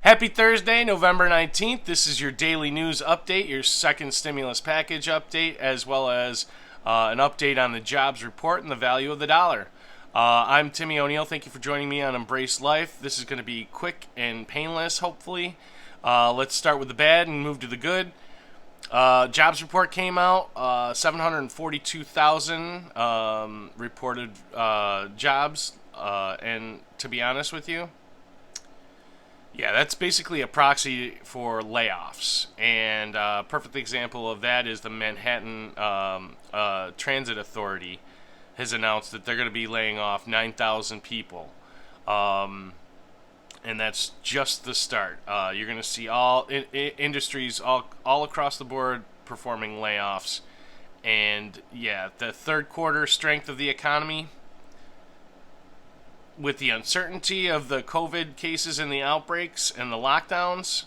Happy Thursday, November 19th. This is your daily news update, your second stimulus package update, as well as an update on the jobs report and the value of the dollar. I'm Timmy O'Neill. Thank you for joining me on Embrace Life. This is going to be quick and painless, hopefully. Let's start with the bad and move to the good. Jobs report came out, 742,000 reported jobs, and to be honest with you, yeah, that's basically a proxy for layoffs. And a perfect example of that is the Manhattan Transit Authority has announced that they're going to be laying off 9,000 people. And that's just the start. You're going to see all industries all across the board performing layoffs. And yeah, the third quarter strength of the economy, with the uncertainty of the COVID cases and the outbreaks and the lockdowns,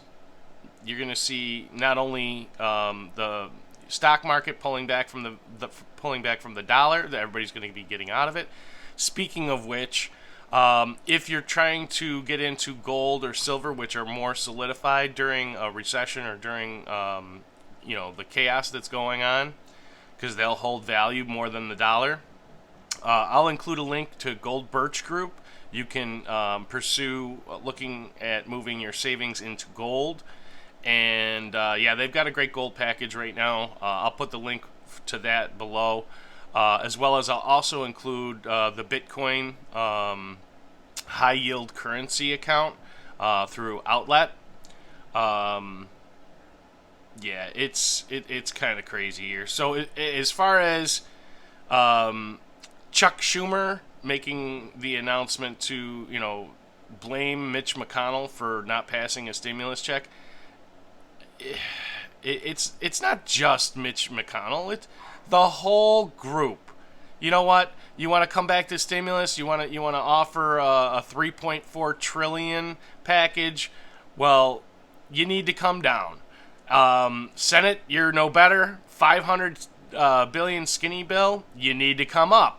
you're going to see not only the stock market pulling back from the dollar, that everybody's going to be getting out of it. Speaking of which, if you're trying to get into gold or silver, which are more solidified during a recession or during the chaos that's going on, because they'll hold value more than the dollar. I'll include a link to Gold Birch Group. You can pursue looking at moving your savings into gold. And they've got a great gold package right now. I'll put the link to that below. As well as I'll also include the Bitcoin high yield currency account through Outlet. It's kind of crazy here. So as far as Chuck Schumer making the announcement to, blame Mitch McConnell for not passing a stimulus check, it's not just Mitch McConnell. It's the whole group. You know what? You want to come back to stimulus? You want to offer a 3.4 trillion package? Well, you need to come down. Senate, you're no better. 500 billion skinny bill. You need to come up.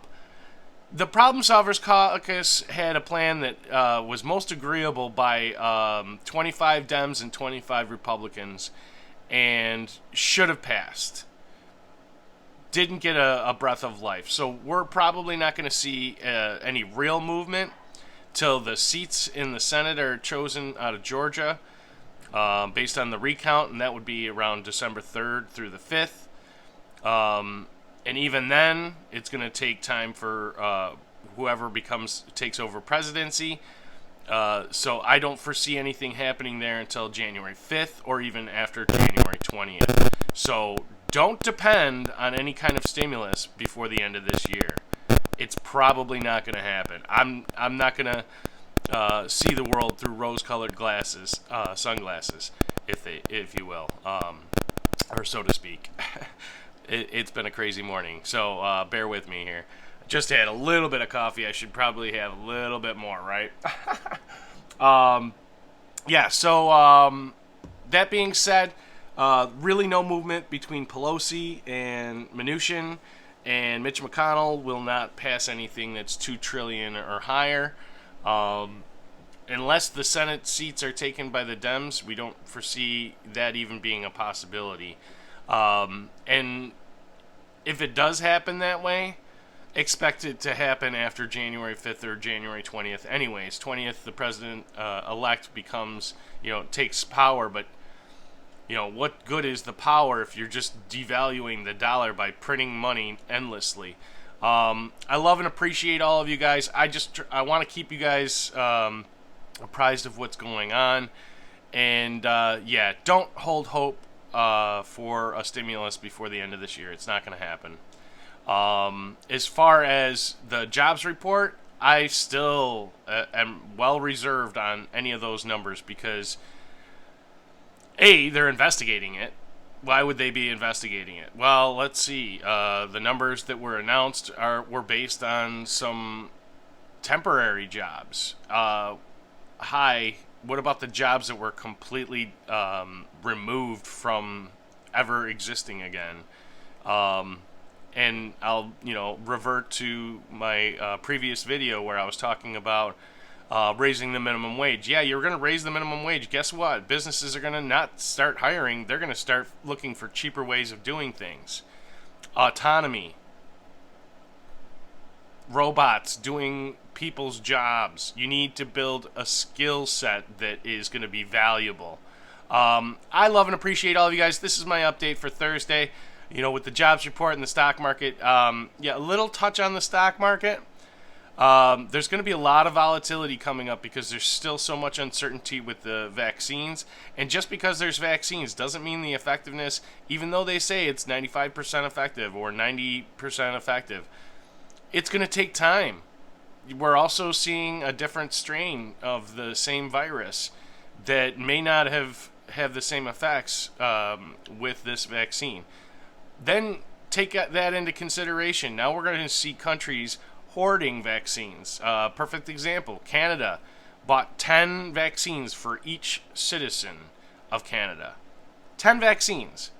The Problem Solvers Caucus had a plan that was most agreeable by 25 Dems and 25 Republicans, and should have passed. Didn't get a breath of life. So we're probably not going to see any real movement till the seats in the Senate are chosen out of Georgia based on the recount, and that would be around December 3rd through the 5th. And even then, it's going to take time for whoever takes over presidency. So I don't foresee anything happening there until January 5th or even after January 20th. So don't depend on any kind of stimulus before the end of this year. It's probably not going to happen. I'm not going to see the world through rose-colored sunglasses, if you will, or so to speak. It's been a crazy morning, so bear with me here. Just had a little bit of coffee. I should probably have a little bit more, right? That being said, really no movement between Pelosi and Mnuchin, and Mitch McConnell will not pass anything that's $2 trillion or higher. Unless the Senate seats are taken by the Dems, we don't foresee that even being a possibility. And if it does happen that way, expect it to happen after January 5th or January 20th. Anyways, 20th, the president-elect takes power, but, what good is the power if you're just devaluing the dollar by printing money endlessly? I love and appreciate all of you guys. I want to keep you guys apprised of what's going on. And, don't hold hope for a stimulus before the end of this year. It's not going to happen. As far as the jobs report, I still am well reserved on any of those numbers because, A, they're investigating it. Why would they be investigating it? Well, let's see. The numbers that were announced were based on some temporary jobs. What about the jobs that were completely removed from ever existing again? And I'll, revert to my previous video where I was talking about raising the minimum wage. Yeah, you're going to raise the minimum wage. Guess what? Businesses are going to not start hiring. They're going to start looking for cheaper ways of doing things. Autonomy. Robots doing people's jobs. You need to build a skill set that is going to be valuable. I love and appreciate all of you guys. This is my update for Thursday. With the jobs report and the stock market. A little touch on the stock market. There's going to be a lot of volatility coming up because there's still so much uncertainty with the vaccines. And just because there's vaccines doesn't mean the effectiveness, even though they say it's 95% effective or 90% effective, it's going to take time. We're also seeing a different strain of the same virus that may not have the same effects with this vaccine. Then take that into consideration. Now we're going to see countries hoarding vaccines. Perfect example, Canada bought 10 vaccines for each citizen of Canada. 10 vaccines.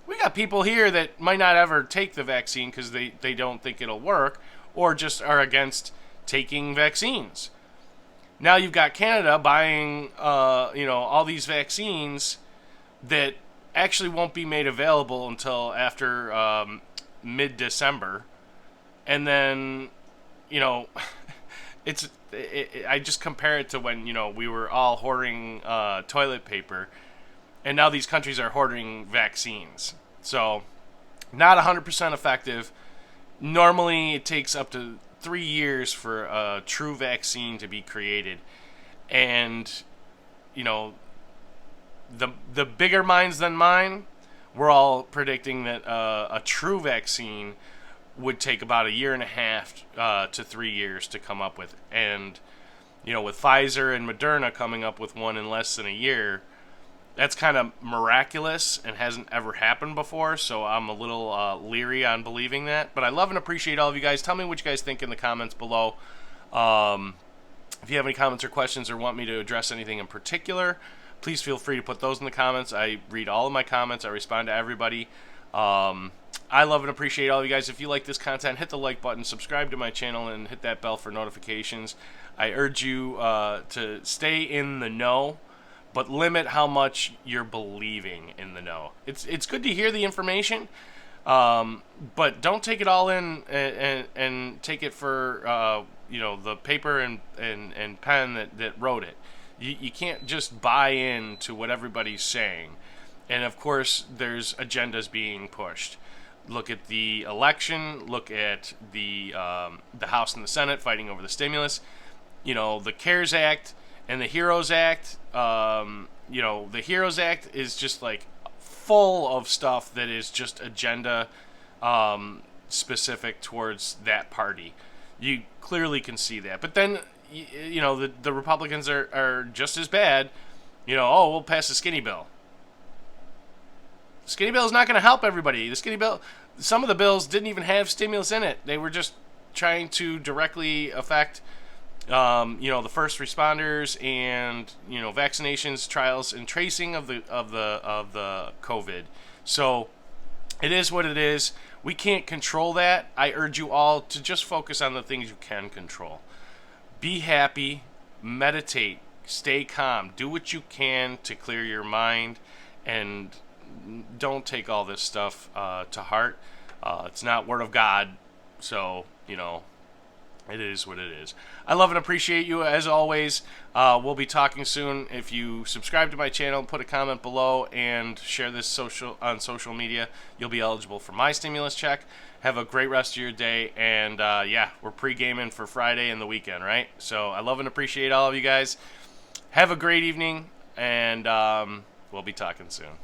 We got people here that might not ever take the vaccine because they don't think it'll work or just are against taking vaccines. Now you've got Canada buying all these vaccines that actually won't be made available until after mid-December. And then I just compare it to when, we were all hoarding toilet paper, and now these countries are hoarding vaccines. So, not 100% effective. Normally, it takes up to 3 years for a true vaccine to be created. And, the bigger minds than mine, we're all predicting that a true vaccine would take about 1.5 to 3 years to come up with. And, with Pfizer and Moderna coming up with one in less than a year, that's kind of miraculous and hasn't ever happened before, so I'm a little leery on believing that. But I love and appreciate all of you guys. Tell me what you guys think in the comments below. If you have any comments or questions or want me to address anything in particular, please feel free to put those in the comments. I read all of my comments. I respond to everybody. I love and appreciate all of you guys. If you like this content, hit the like button, subscribe to my channel, and hit that bell for notifications. I urge you to stay in the know, but limit how much you're believing in the know. It's good to hear the information, but don't take it all in and take it for the paper and pen that wrote it. You can't just buy into what everybody's saying. And of course, there's agendas being pushed. Look at the election. Look at the House and the Senate fighting over the stimulus. The CARES Act and the HEROES Act. The HEROES Act is just like full of stuff that is just agenda specific towards that party. You clearly can see that. But then, the Republicans are just as bad. We'll pass the skinny bill. The skinny bill is not going to help everybody. The skinny bill, some of the bills didn't even have stimulus in it. They were just trying to directly affect, the first responders and vaccinations, trials, and tracing of the COVID. So it is what it is. We can't control that. I urge you all to just focus on the things you can control. Be happy, meditate, stay calm, do what you can to clear your mind, and don't take all this stuff to heart. It's not Word of God, so, it is what it is. I love and appreciate you, as always. We'll be talking soon. If you subscribe to my channel, put a comment below, and share this on social media, you'll be eligible for my stimulus check. Have a great rest of your day, and we're pre-gaming for Friday and the weekend, right? So I love and appreciate all of you guys. Have a great evening, and we'll be talking soon.